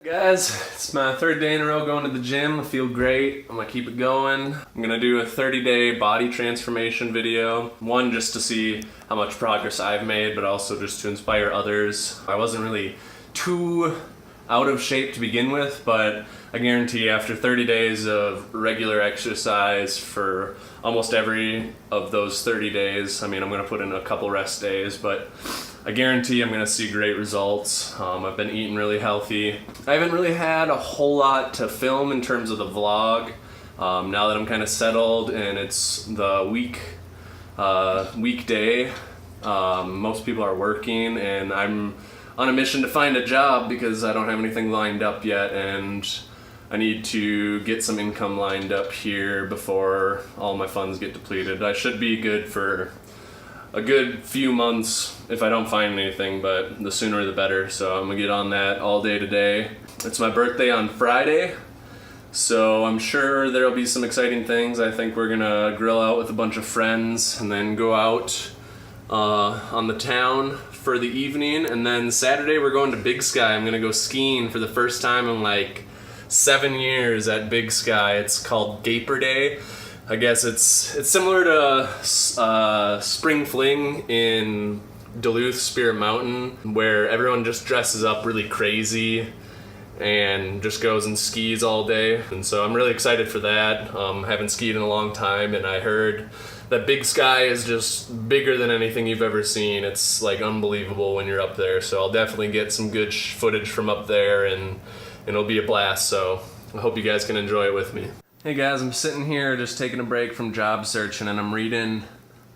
Guys, it's my third day in a row going to the gym. I feel great. I'm gonna keep it going. I'm gonna do a 30-day body transformation video. One, just to see how much progress I've made, but also just to inspire others. I wasn't really too out of shape to begin with, but I guarantee after 30 days of regular exercise for almost every of those 30 days, I'm gonna put in a couple rest days, but I guarantee I'm gonna see great results. I've been eating really healthy. I haven't really had a whole lot to film in terms of the vlog. Now that I'm kind of settled and it's the weekday, most people are working and I'm on a mission to find a job because I don't have anything lined up yet, and I need to get some income lined up here before all my funds get depleted. I should be good for a good few months if I don't find anything, but the sooner the better. So I'm gonna get on that all day today. It's my birthday on Friday, so I'm sure there'll be some exciting things. I think we're gonna grill out with a bunch of friends and then go out on the town for the evening, and then Saturday we're going to Big Sky. I'm gonna go skiing for the first time in like 7 years at Big Sky. It's called Gaper Day. I guess it's similar to Spring Fling in Duluth Spirit Mountain, where everyone just dresses up really crazy and just goes and skis all day. And so I'm really excited for that. Haven't skied in a long time, and I heard that Big Sky is just bigger than anything you've ever seen. It's like unbelievable when you're up there. So I'll definitely get some good footage from up there, and it'll be a blast. So I hope you guys can enjoy it with me. Hey guys, I'm sitting here just taking a break from job searching, and I'm reading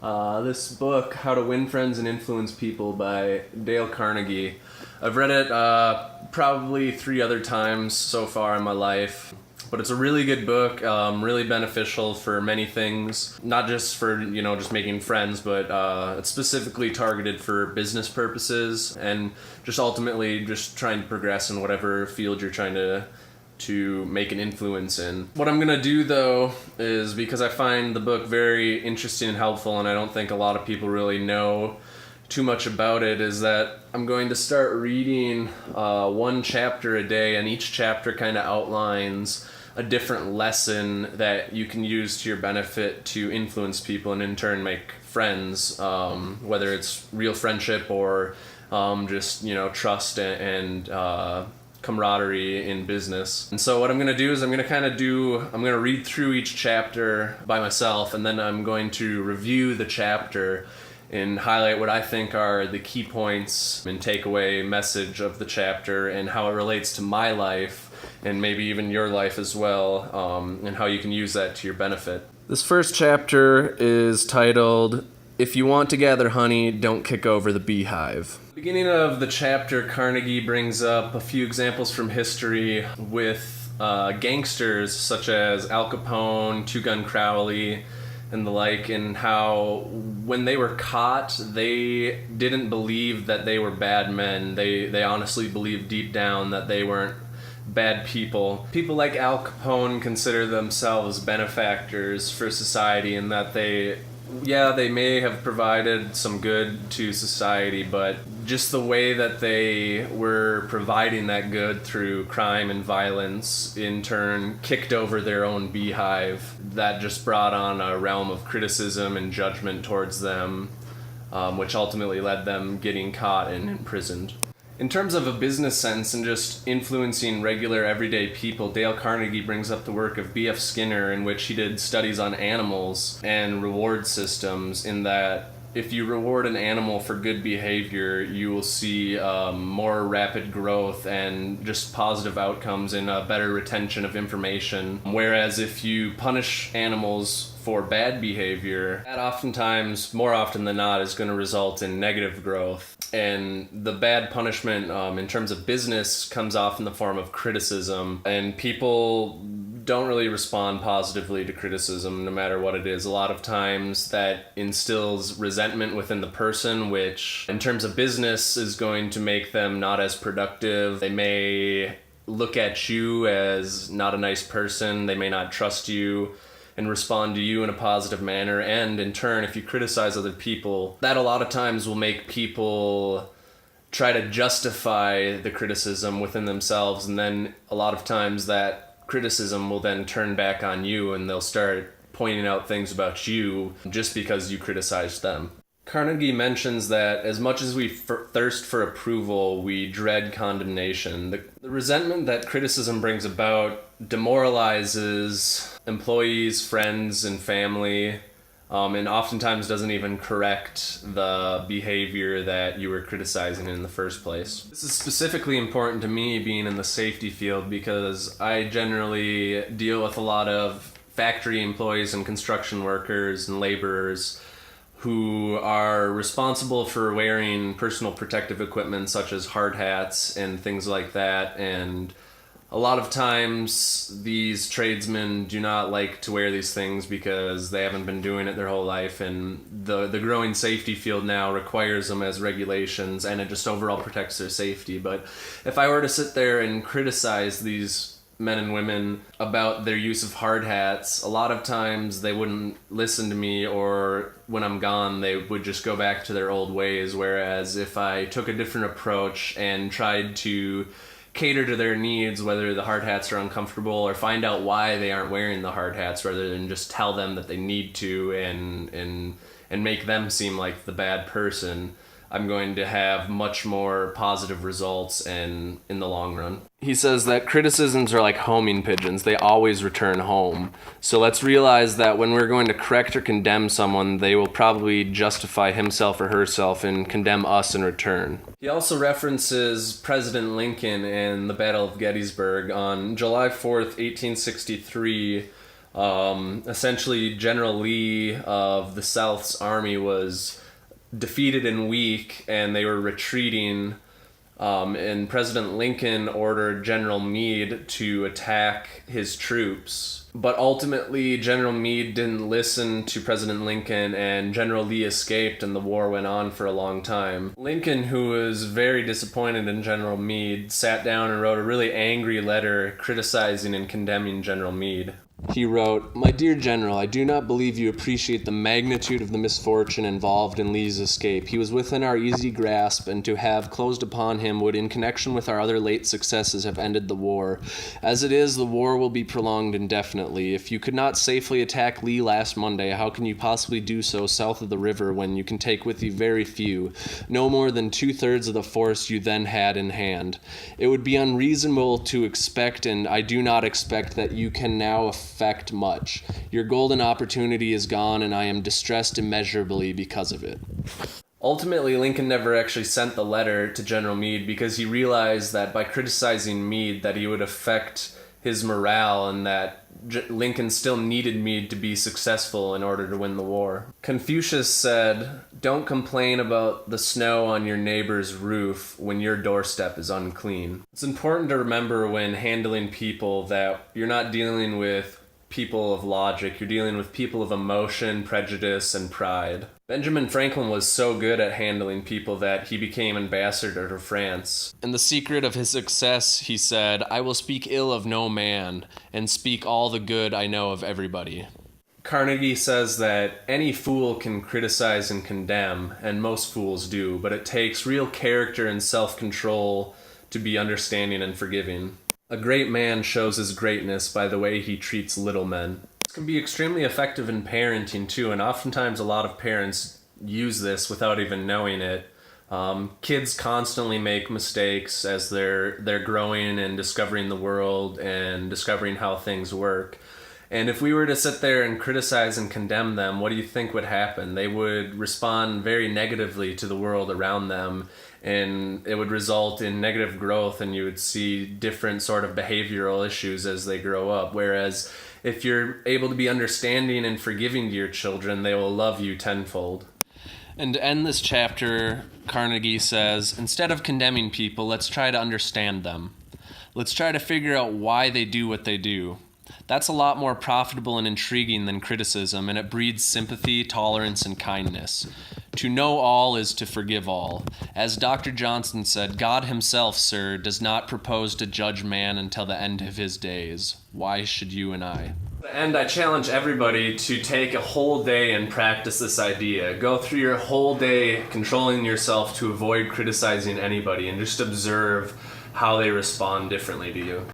this book, How to Win Friends and Influence People by Dale Carnegie. I've read it probably 3 other times so far in my life, but it's a really good book, really beneficial for many things, not just for, just making friends, but it's specifically targeted for business purposes and just ultimately just trying to progress in whatever field you're trying to make an influence in. What I'm gonna do though is, because I find the book very interesting and helpful, and I don't think a lot of people really know too much about it, is that I'm going to start reading 1 chapter a day, and each chapter kind of outlines a different lesson that you can use to your benefit to influence people and in turn make friends, whether it's real friendship or just trust and camaraderie in business. And so what I'm going to do is I'm going to read through each chapter by myself, and then I'm going to review the chapter and highlight what I think are the key points and takeaway message of the chapter and how it relates to my life and maybe even your life as well, and how you can use that to your benefit. This first chapter is titled, "If You Want to Gather Honey, Don't Kick Over the Beehive." Beginning of the chapter, Carnegie brings up a few examples from history with gangsters such as Al Capone, Two Gun Crowley, and the like, and how when they were caught, they didn't believe that they were bad men. They honestly believed deep down that they weren't bad people. People like Al Capone consider themselves benefactors for society, and that they may have provided some good to society, but just the way that they were providing that good through crime and violence in turn kicked over their own beehive. That just brought on a realm of criticism and judgment towards them, which ultimately led them getting caught and imprisoned. In terms of a business sense and just influencing regular everyday people, Dale Carnegie brings up the work of B.F. Skinner, in which he did studies on animals and reward systems, in that if you reward an animal for good behavior, you will see more rapid growth and just positive outcomes and a better retention of information. Whereas if you punish animals for bad behavior, that oftentimes, more often than not, is going to result in negative growth. And the bad punishment in terms of business comes off in the form of criticism, and people don't really respond positively to criticism no matter what it is. A lot of times that instills resentment within the person, which in terms of business is going to make them not as productive. They may look at you as not a nice person. They may not trust you and respond to you in a positive manner. And in turn, if you criticize other people, that a lot of times will make people try to justify the criticism within themselves, and then a lot of times that criticism will then turn back on you, and they'll start pointing out things about you just because you criticized them. Carnegie mentions that as much as we thirst for approval, we dread condemnation. The resentment that criticism brings about demoralizes employees, friends, and family, and oftentimes doesn't even correct the behavior that you were criticizing in the first place. This is specifically important to me being in the safety field because I generally deal with a lot of factory employees and construction workers and laborers who are responsible for wearing personal protective equipment such as hard hats and things like that. And a lot of times these tradesmen do not like to wear these things because they haven't been doing it their whole life, and the growing safety field now requires them as regulations, and it just overall protects their safety. But if I were to sit there and criticize these men and women about their use of hard hats, a lot of times they wouldn't listen to me, or when I'm gone they would just go back to their old ways. Whereas if I took a different approach and tried to cater to their needs, whether the hard hats are uncomfortable, or find out why they aren't wearing the hard hats rather than just tell them that they need to and make them seem like the bad person, I'm going to have much more positive results and in the long run. He says that criticisms are like homing pigeons. They always return home. So let's realize that when we're going to correct or condemn someone, they will probably justify himself or herself and condemn us in return. He also references President Lincoln and the Battle of Gettysburg. On July 4th, 1863, essentially General Lee of the South's army was defeated and weak, and they were retreating, and President Lincoln ordered General Meade to attack his troops. But ultimately, General Meade didn't listen to President Lincoln, and General Lee escaped, and the war went on for a long time. Lincoln, who was very disappointed in General Meade, sat down and wrote a really angry letter criticizing and condemning General Meade. He wrote, "My dear General, I do not believe you appreciate the magnitude of the misfortune involved in Lee's escape. He was within our easy grasp, and to have closed upon him would, in connection with our other late successes, have ended the war. As it is, the war will be prolonged indefinitely. If you could not safely attack Lee last Monday, how can you possibly do so south of the river when you can take with you very few, no more than 2/3 of the force you then had in hand? It would be unreasonable to expect, and I do not expect, that you can now effect much. Your golden opportunity is gone, and I am distressed immeasurably because of it." Ultimately, Lincoln never actually sent the letter to General Meade because he realized that by criticizing Meade that he would affect his morale, and that Lincoln still needed Meade to be successful in order to win the war. Confucius said, "Don't complain about the snow on your neighbor's roof when your doorstep is unclean." It's important to remember when handling people that you're not dealing with people of logic, you're dealing with people of emotion, prejudice, and pride. Benjamin Franklin was so good at handling people that he became ambassador to France. And the secret of his success, he said, "I will speak ill of no man, and speak all the good I know of everybody." Carnegie says that any fool can criticize and condemn, and most fools do, but it takes real character and self-control to be understanding and forgiving. A great man shows his greatness by the way he treats little men. This can be extremely effective in parenting too, and oftentimes a lot of parents use this without even knowing it. Kids constantly make mistakes as they're growing and discovering the world and discovering how things work. And if we were to sit there and criticize and condemn them, what do you think would happen? They would respond very negatively to the world around them, and it would result in negative growth, and you would see different sort of behavioral issues as they grow up. Whereas if you're able to be understanding and forgiving to your children, they will love you tenfold. And to end this chapter, Carnegie says, instead of condemning people, let's try to understand them. Let's try to figure out why they do what they do. That's a lot more profitable and intriguing than criticism, and it breeds sympathy, tolerance, and kindness. To know all is to forgive all. As Dr. Johnson said, God himself, sir, does not propose to judge man until the end of his days. Why should you and I? And I challenge everybody to take a whole day and practice this idea. Go through your whole day controlling yourself to avoid criticizing anybody and just observe how they respond differently to you.